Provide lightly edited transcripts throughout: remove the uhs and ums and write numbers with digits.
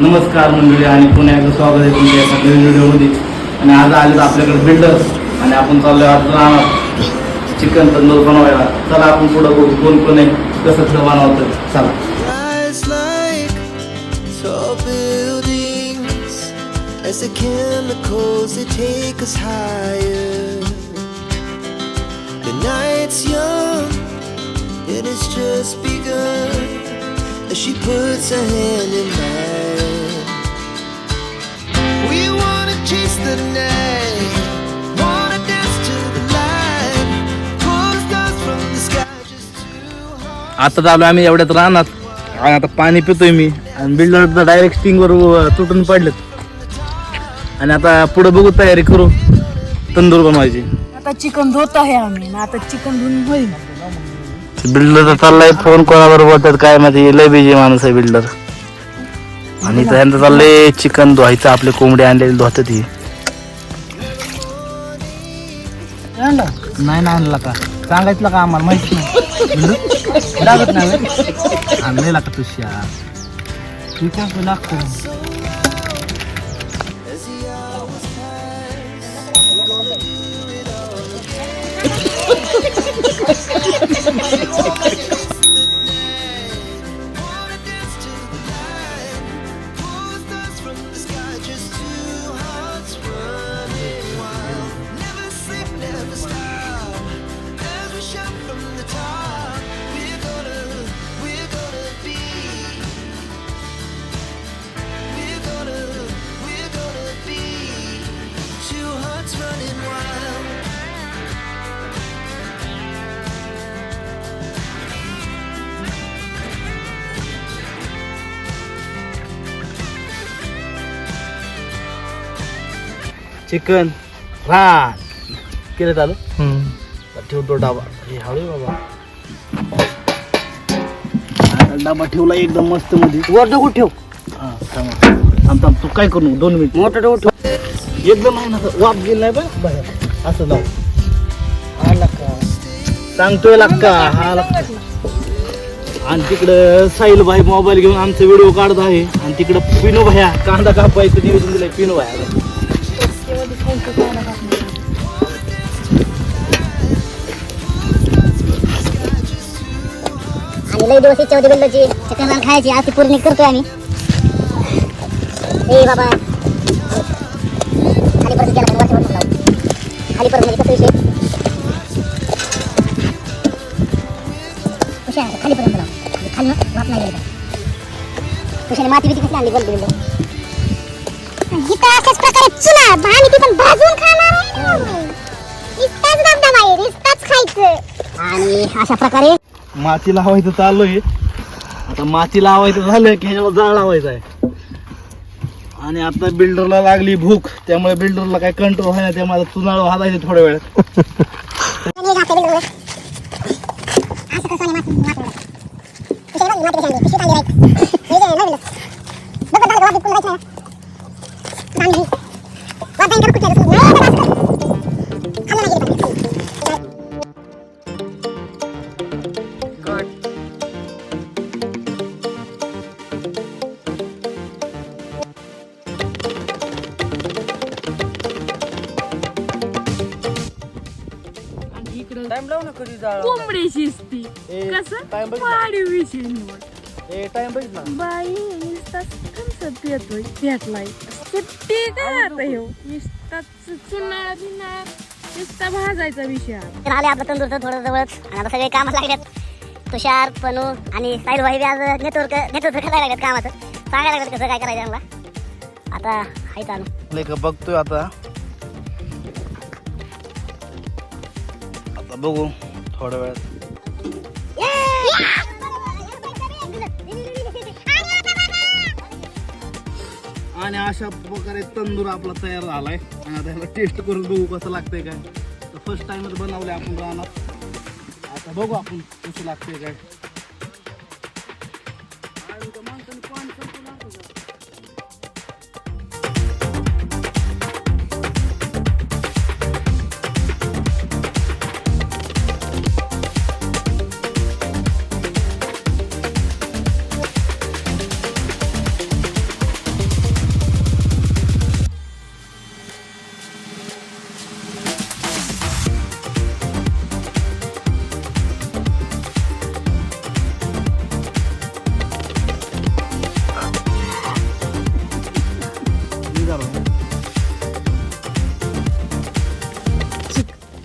नमस्कार मंडळी आणि पुन्हा एकदा स्वागत आहे तुमच्या एका नवीन व्हिडिओमध्ये. आणि आज आले आपल्याकडे बिल्डर्स आणि आपण चाललो आज राहणार चिकन तंदूर बनवायला. चला आपण पुढं बघू कोण कोण आहे कसं कसं बनवतं. चला. As the chemicals they take us higher. The night's young and it's just begun. As she puts her hand in mine, we wanna chase the night, wanna dance to the light, pull stars from the sky just too hard. आता चालू आम्ही एवढ्यात राहणार आणि आता पाणी पितोय मी आणि builder direct स्टिंगवर तुटून पडलेत. आणि आता पुढे बघू तयारी करू तंदूर बनवायची. आता चिकन धुत आहे आम्ही आता चिकन धुवून होईल. बिल्डर चाललाय फोन कोणाबरोबर बोलतात काय माहिती. लय बिजी माणूस आहे बिल्डर. आणि त्यांचं चाललंय चिकन धुवायचं. आपले कोंबडे आणलेले धुतात. ही नाही ना आणला का सांगायचं का आम्हाला माहिती नाही. लागत नाही आणले लागत तुझ्या ठीक आहे लागतं. चिकन रान केलं चालू ठेवतो डाबा. हे हळू बाबा डाबा ठेवला एकदम मस्त मध्ये. वर डगू ठेव. हा थांब थांब तू काय करू 2 मिनिट. मोठं डगू ठेव एकदम आहे ना. वाफ गेला नाही बा बाहेर असं लाव. हा लक्का सांगतोय लक्का हा लक्का. आणि तिकडं साहिल भाई मोबाईल घेऊन आमचा व्हिडिओ काढत आहे. आणि तिकडं पिनू भाया कांदा कापायचं नियोजन दिलंय. पिनू भाया आणि लई दिवस इच्छा होती बिल्डरची चिकन रान खायची. आज ती पूर्ण करतोय आम्ही. ए बाबा खाली परत गेला वरती वरती लावू. खाली परत म्हणजे कसं विषय हुशार खाली पर्यंत लावू. खाली वाप नाही गेला. हुशाने माती बिती कसली आणली बोल बिल्डर. इथं अशाच प्रकारे चुना आणि ती पण भाजून खाणार आहे. इतकाच दमदम आहे. रिस्ताच खायचं. आणि अशा प्रकारे माती लावायचं चालू आहे. आता माती लावायचं झालं की ह्याच्यावर जाळ लावायचा आहे. आणि आता बिल्डरला लागली भूक त्यामुळे बिल्डरला काय कंट्रोल आहे ना. त्यामुळे आता चुनाळ वाजायचं थोड्या वेळात. कोंबडी शिजती कसं वाढी विषयी टाइम बघितला बाई नुसताच थम्सअप पितोय भेटलाय. सुट्टी काय आता ह्यो नुसताच चुना बिना नुसता भाजायचा विषय आला. आले आपलं तंदूरचं थोडं जवळच. आणि आता सगळे कामाला लागलेत. तुषार पनू आणि साहिल भाई आज नेतृत्व करायला लागलेत कामाचं. सांगायला लागलेत कसं काय करायचं आम्हाला. आता हाय चालू का बघतोय. आता बघू थोड्या वेळात. आणि अशा प्रकारे तंदूर आपला तयार झालाय. आणि आता ह्याला टेस्ट करून बघू कसं लागतंय काय. तर फर्स्ट टाइमच बनवलंय आपण राहणार. आता बघू आपण कसं लागतंय काय.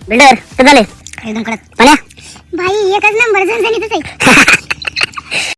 बिल्डर तर झाले एकदम कडक पण भाई एकच नंबर झणझणीतच आहे